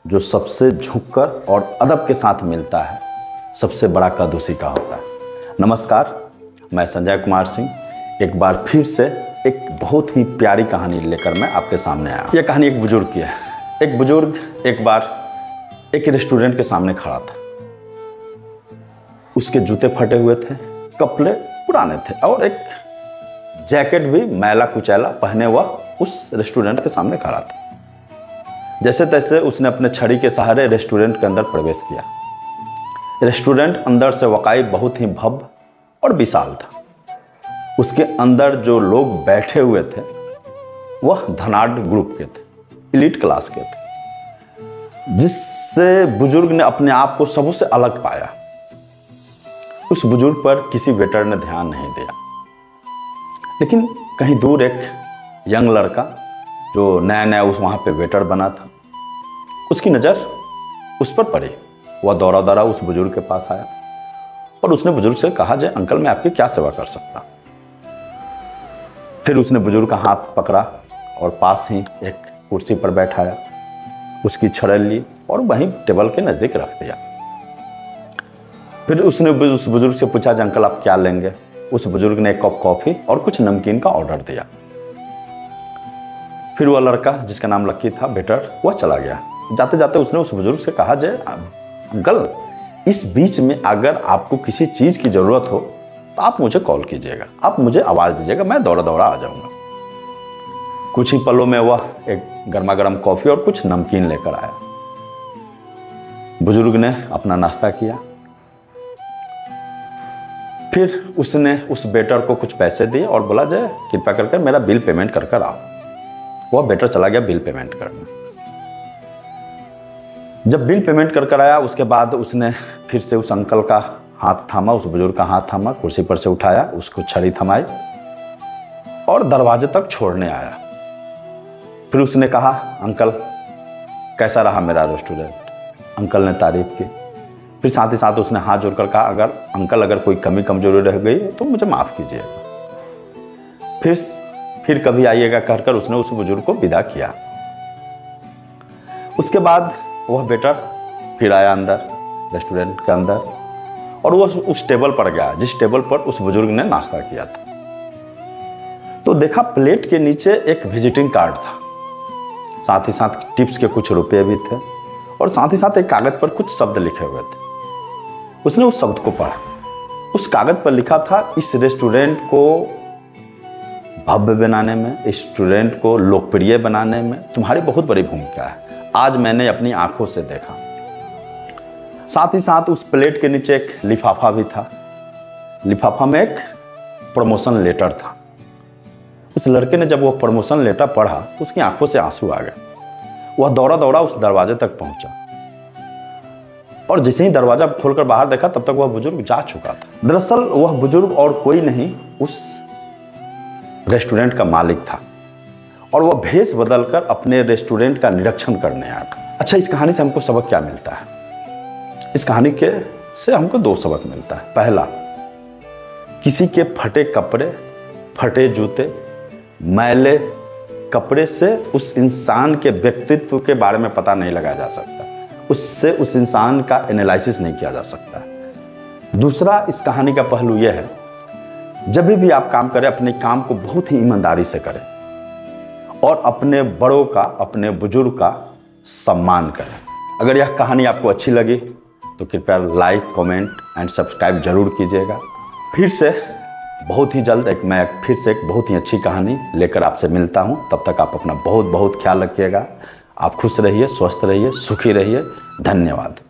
जो सबसे झुककर और अदब के साथ मिलता है, सबसे बड़ा कद उसी का होता है। नमस्कार, मैं संजय कुमार सिंह एक बार फिर से एक बहुत ही प्यारी कहानी लेकर मैं आपके सामने आया। यह कहानी एक बुजुर्ग की है। एक बुजुर्ग एक बार एक रेस्टोरेंट के सामने खड़ा था। उसके जूते फटे हुए थे, कपड़े पुराने थे और एक जैकेट भी मैला कुचैला पहने हुआ उस रेस्टोरेंट के सामने खड़ा था। जैसे तैसे उसने अपने छड़ी के सहारे रेस्टोरेंट के अंदर प्रवेश किया। रेस्टोरेंट अंदर से वाकई बहुत ही भव्य और विशाल था। उसके अंदर जो लोग बैठे हुए थे वह धनाढ़ ग्रुप के थे, एलीट क्लास के थे, जिससे बुजुर्ग ने अपने आप को सबों से अलग पाया। उस बुजुर्ग पर किसी वेटर ने ध्यान नहीं दिया, लेकिन कहीं दूर एक यंग लड़का जो नया नया वहाँ पे वेटर बना था, उसकी नज़र उस पर पड़ी। वह दौड़ा दौड़ा उस बुजुर्ग के पास आया और उसने बुजुर्ग से कहा, जय अंकल, मैं आपकी क्या सेवा कर सकता। फिर उसने बुजुर्ग का हाथ पकड़ा और पास ही एक कुर्सी पर बैठाया, उसकी छड़ेल ली और वहीं टेबल के नज़दीक रख दिया। फिर उसने उस बुजुर्ग से पूछा, अंकल आप क्या लेंगे। उस बुजुर्ग ने एक कप कॉफ़ी और कुछ नमकीन का ऑर्डर दिया। फिर वह लड़का जिसका नाम लक्की था, वेटर, वह चला गया। जाते जाते उसने उस बुजुर्ग से कहा, जय अंकल, इस बीच में अगर आपको किसी चीज़ की ज़रूरत हो तो आप मुझे कॉल कीजिएगा, आप मुझे आवाज़ दीजिएगा, मैं दौड़ा दौड़ा आ जाऊँगा। कुछ ही पलों में वह एक गर्मा गर्म कॉफ़ी और कुछ नमकीन लेकर आया। बुजुर्ग ने अपना नाश्ता किया। फिर उसने उस वेटर को कुछ पैसे दिए और बोला, जय कृपया करके मेरा बिल पेमेंट कर कर आओ। वह वेटर चला गया बिल पेमेंट करने। जब बिल पेमेंट कर कर आया, उसके बाद उसने फिर से उस अंकल का हाथ थामा, उस बुजुर्ग का हाथ थामा, कुर्सी पर से उठाया, उसको छड़ी थमाई और दरवाजे तक छोड़ने आया। फिर उसने कहा, अंकल कैसा रहा मेरा रेस्टोरेंट। अंकल ने तारीफ की। फिर साथ ही साथ उसने हाथ जोड़कर कहा, अगर कोई कमी कमजोरी रह गई तो मुझे माफ़ कीजिएगा। फिर कभी आइएगा कहकर उसने उस बुजुर्ग को विदा किया। उसके बाद वह वेटर फिर आया अंदर, रेस्टोरेंट के अंदर, और वह उस टेबल पर गया जिस टेबल पर उस बुजुर्ग ने नाश्ता किया था। तो देखा प्लेट के नीचे एक विजिटिंग कार्ड था, साथ ही साथ टिप्स के कुछ रुपये भी थे और साथ ही साथ एक कागज़ पर कुछ शब्द लिखे हुए थे। उसने उस शब्द को पढ़ा। उस कागज़ पर लिखा था, इस रेस्टोरेंट को भव्य बनाने में, इस रेस्टोरेंट को लोकप्रिय बनाने में तुम्हारी बहुत बड़ी भूमिका है। आज मैंने अपनी आंखों से देखा। साथ ही साथ उस प्लेट के नीचे एक लिफाफा भी था। लिफाफा में एक प्रमोशन लेटर था। उस लड़के ने जब वो प्रमोशन लेटर पढ़ा तो उसकी आंखों से आंसू आ गए। वह दौड़ा दौड़ा उस दरवाजे तक पहुंचा और जैसे ही दरवाजा खोलकर बाहर देखा तब तक वह बुजुर्ग जा चुका था। दरअसल वह बुजुर्ग और कोई नहीं, उस रेस्टोरेंट का मालिक था और वह भेष बदलकर अपने रेस्टोरेंट का निरीक्षण करने आया था। अच्छा, इस कहानी से हमको सबक क्या मिलता है? इस कहानी से हमको दो सबक मिलता है। पहला, किसी के फटे कपड़े, फटे जूते, मैले कपड़े से उस इंसान के व्यक्तित्व के बारे में पता नहीं लगाया जा सकता, उससे उस इंसान का एनालिसिस नहीं किया जा सकता। दूसरा, इस कहानी का पहलू यह है, जब भी आप काम करें अपने काम को बहुत ही ईमानदारी से करें और अपने बड़ों का, अपने बुजुर्ग का सम्मान करें। अगर यह कहानी आपको अच्छी लगी तो कृपया लाइक, कमेंट एंड सब्सक्राइब जरूर कीजिएगा। फिर से बहुत ही जल्द मैं फिर से एक बहुत ही अच्छी कहानी लेकर आपसे मिलता हूं। तब तक आप अपना बहुत बहुत ख्याल रखिएगा। आप खुश रहिए, स्वस्थ रहिए, सुखी रहिए। धन्यवाद।